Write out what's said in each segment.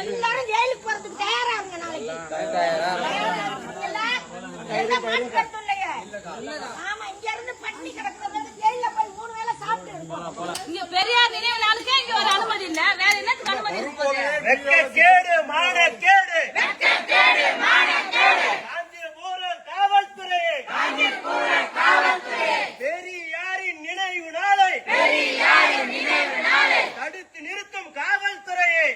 எல்லாரும் ஜெயிலுக்கு போறதுக்கு தயாரா இருங்க நாளைக்கு. ஆமா, இங்க இருந்து பட்டினி கிடக்குறது ஜெயில போய் 3 வேளை சாப்பிட்டு இருக்கோம். இங்க பெரியார் நினைவு நாளுக்கே இங்க ஒரு அனுமதி இல்ல, வேற என்ன அனுமதி இருக்கு? வெட்கக்கேடு, மானக்கேடு, வெட்கக்கேடு, மானக்கேடு. காஞ்சிபுரம் காவல்துறை பெரியாரின் நினைவு நாளை தடுத்து நிறுத்தும் காவல்துறையை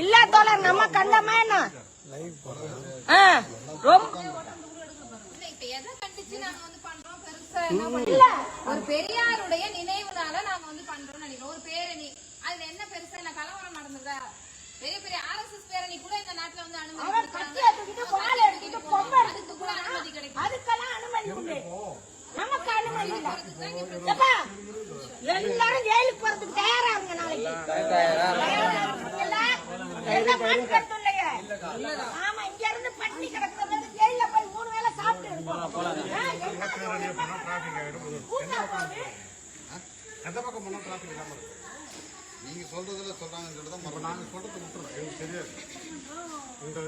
இல்ல தோழர், நம்ம கண்டமா என்ன ஒரு பெரியாருடைய நினைவுனால நாங்க வந்து பண்றோம்னு நினைக்கிறோம். ஒரு பேரணி, அதுல என்ன பெருசா என்ன கலவரம் நடந்ததா? பெரிய பெரிய RSS பேரணி கூட இந்த நாட்டுல வந்து அனுமதி அதுக்கு கூட அனுமதி கிடைக்கும். அதுக்கெல்லாம் அனுமதி உண்டு, நமக்கு அனுமதி இல்ல. எல்லாரும் ஜெயிலுக்கு போறதுக்கு தயாரா இருங்க நாளைக்கு. ஆமா, இங்க இருந்து பட்டினி கிடக்குறது ஜெயில போய் 3 வேளை சாப்பிட்டு இருக்கோம். எந்த பக்கம் போனா டிராபிக் இல்லாம இருக்கு? நீங்க சொல்றதுல சொல்றாங்கன்னு சொல்லிட்டு நாங்க சொல்றது விட்டுறோம், எனக்கு தெரியாது.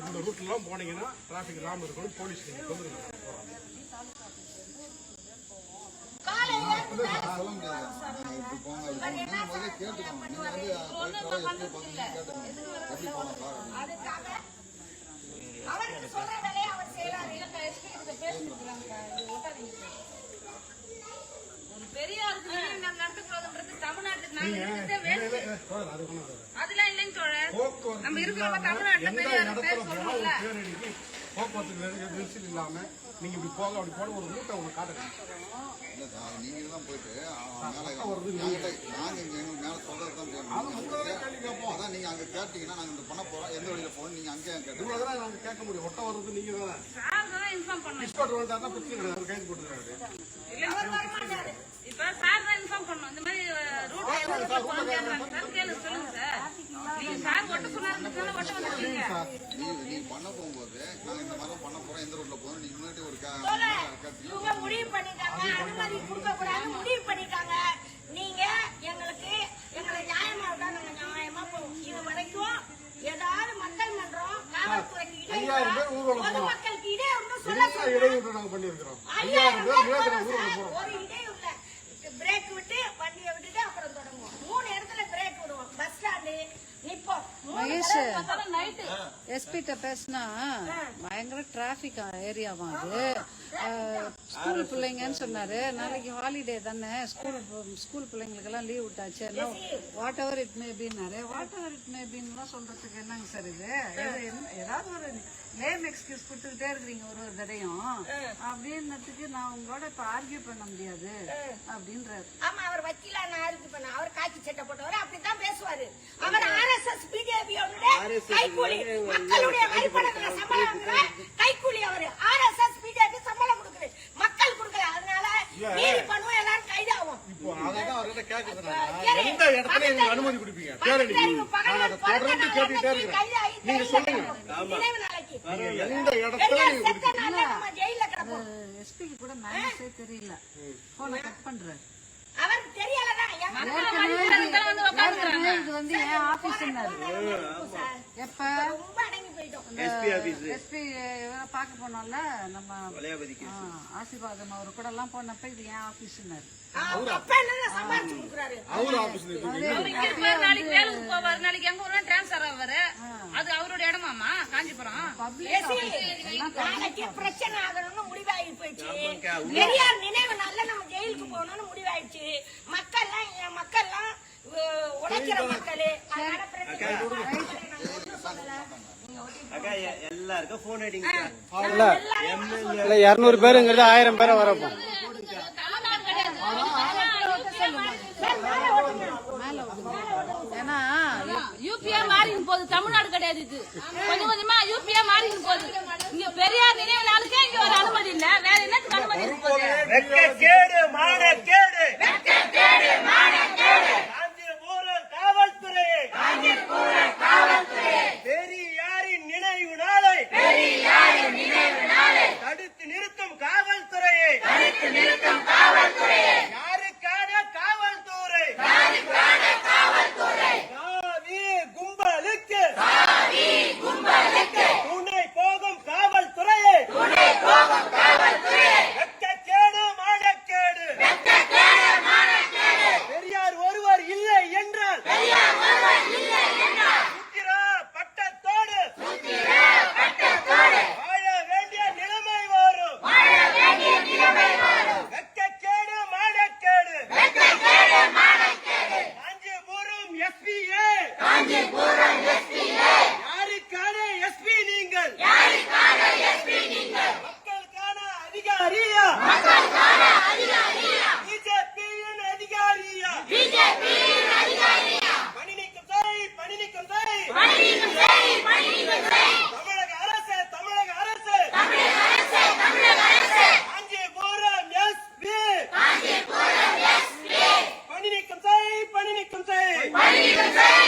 இந்த ரூட்ல எல்லாம் போனீங்கன்னா டிராபிக் இல்லாம இருக்கணும். போலீஸ் நீங்க சொல்லுங்க. சொல்ல முடியாது. இப்படி போங்க முதல்ல கேட்டுக்கோங்க. நீங்க வந்து எப்படி போனா பாருங்க. அவருக்கு சொல்ற வேலையை அவர் செய்யறாரு. ஒரு பெரியாருக்கு நினைவு நாள் நடத்தக்கூடாதுன்றது தமிழ்நாட்டுக்கு அதெல்லாம் இல்லைங்க தோழர். நம்ம இருக்கிறவங்க தமிழ்நாட்டுல பெரியார் பேர் சொல்லணும்ல. போக்குவரத்து நெரிசல் இல்லாம நீங்க இப்படி போக அப்படி போன ஒரு ரூட்டை ஒண்ணு காட்டுங்க. இல்ல சார், நீங்க தான் போயிட்டு நாங்க எங்க மேல சொல்றதுதான் கேட்போம். அதான் நீங்க அங்க கேட்டீங்கன்னா நாங்க இந்த பண்ண போறோம், எந்த வழியில போகணும் நீங்க அங்கேயே கேட்க நாங்க கேட்க முடியும். ஒட்ட வர்றது நீங்க தான் சார் தான் இன்ஃபார்ம் பண்ணணும். டிஸ்கவுண்ட் வந்தாருன்னா பிரச்சனை கிடையாது, கைது போட்டுருக்காரு. இப்ப சார் தான் இன்ஃபார்ம் பண்ணணும். இந்த மாதிரி ரூட் கேளு சொல்லுங்க சார். நீங்க சார் ஒட்ட சொன்னாருன்னு ஒட்ட வந்துருக்கீங்க. நீங்க பண்ண போகும்போது நாங்க இந்த மாதிரி பண்ண போறோம், எந்த ரூட்ல போறோம் நீங்க முன்னாடி ஒரு இவங்க முடிவு பண்ணிட்டாங்க, அனுமதி கொடுக்க கூடாது முடிவு பண்ணிட்டாங்க. நீங்க எங்களை நியாயமா விட்டா நாங்க நியாயமா போவோம். இது வரைக்கும் ஏதாவது மக்கள் மன்றம் காவல்துறைக்கு பொதுமக்களுக்கு இடையூறு சொல்ல நாங்க பண்ணிருக்கிறோம். ஒரு இடையூறு இல்ல. பிரேக் விட்டு வண்டியை விட்டுட்டு அப்புறம் தொடங்குவோம். 3 இடத்துல பிரேக் விடுவோம். Bus stand நிப்போம். எஸ்பிட்ட பேசினா பயங்கர டிராபிக் ஏரியாவா அது. ஸ்கூல் பிள்ளைங்கன்னு சொன்னாரு. நாளைக்கு ஹாலிடே தானே, ஸ்கூல் பிள்ளைங்களுக்கு எல்லாம் லீவ் விட்டாச்சு. வாட் எவர் இட் மே பின்னாரு. வாட் எவர் இட் மே பின்னு சொல்றதுக்கு என்னங்க சார் இது? ஏதாவது ஒரு லேம் எக்ஸ்கியூஸ் கொடுத்துக்கிட்டே இருக்கிறீங்க ஒரு தடையும் அப்படின்றதுக்கு நான் உங்களோட இப்ப ஆர்கியூ பண்ண முடியாது அப்படின்றாரு. ஆமா, அவர் வக்கீலா நான் ஆர்கியூ பண்ண. அவர் காக்கி சட்டை போட்டவர் அப்படித்தான் பேசுவாரு. அவர் RSS பிஜேபியோட கைக்கூலி, மக்களுடைய வரிப்பணத்துல சம்பளம் கைக்கூலி. அவரு RSS பிஜேபி சம்பளம் கொடுக்குது, மக்கள் கொடுக்கல. அதனால மீறி பண்ணுவோம், எல்லாரும் கைதாகும். இப்போ அதான் அவர்கிட்ட கேட்கறது, எந்த இடத்துல நீங்க அனுமதி கொடுப்பீங்க? தொடர்ந்து கேட்டுட்டே இருக்கிறேன். நீங்க சொல்லுங்க எந்த இடத்துல எஸ்பிக்கு கூட மேனேஜே தெரியல. போன கட் பண்றாரு. அவருக்கு தெரியலதான். இது வந்து என் ஆபீஸ் எப்ப எஸ்பி பாக்க போனோம்ல நம்ம ஆசீர்வாதம் அவரு கூட எல்லாம் போனப்ப இது என் ஆபீஸ். நாளைக்கு எங்க ஊர்ல டிரான்ஸ்பர் ஆவாரு. அது அவரோட இடமாமா காஞ்சிபுரம். பிரச்சனை ஆகணும்னு முடிவாகி போயிடுச்சு. பெரியார் நினைவு நாள்ல நம்ம ஜெயிலுக்கு போகணும்னு முடிவாயிடுச்சு. மக்கள்லாம் உழைக்கிற மக்களே. அதனால பிரச்சனை அக்கா எல்லாருக்கும் போன் அடிங்க இல்ல 200 பேருங்கிறது 1000 பேரை வரப்போ ஏன்னா யூபியா மாறின்னு போகுது, தமிழ்நாடு கிடையாது இது. கொஞ்சம் கொஞ்சமா யூபியா மாறின்னு போகுது. இங்க பெரியார் நினைவு நாளுக்கே இங்க ஒரு அனுமதி இல்ல, வேற என்னத்துக்கு அனுமதி இருக்கு போகுது? வெக்க கேடு மானக்கேடு காவல்துறையே பெரியாரின் நினைவு நாளை தடுத்து நிறுத்தும் காவல்துறையே யாருக்கான காவல்துறை சாவி கும்பலுக்கு துணை போகும் காவல்துறையே வெட்கக்கேடு மானக்கேடு பெரியார் ஒருவர் இல்லை என்றால் சுத்திரா பட்டத்தோடு வாழ வேண்டிய நிலைமை வரும் வெட்கக்கேடு மானக்கேடு காஞ்சிபுரம் எஸ்பியே யாருக்கான எஸ்பி நீங்கள் மக்களுக்கான அதிகாரியா பிஜேபியின் அதிகாரியா பணி நீக்கம் செய் தமிழக அரசு காஞ்சிபுரம் எஸ்பி பணி நீக்கம் செய்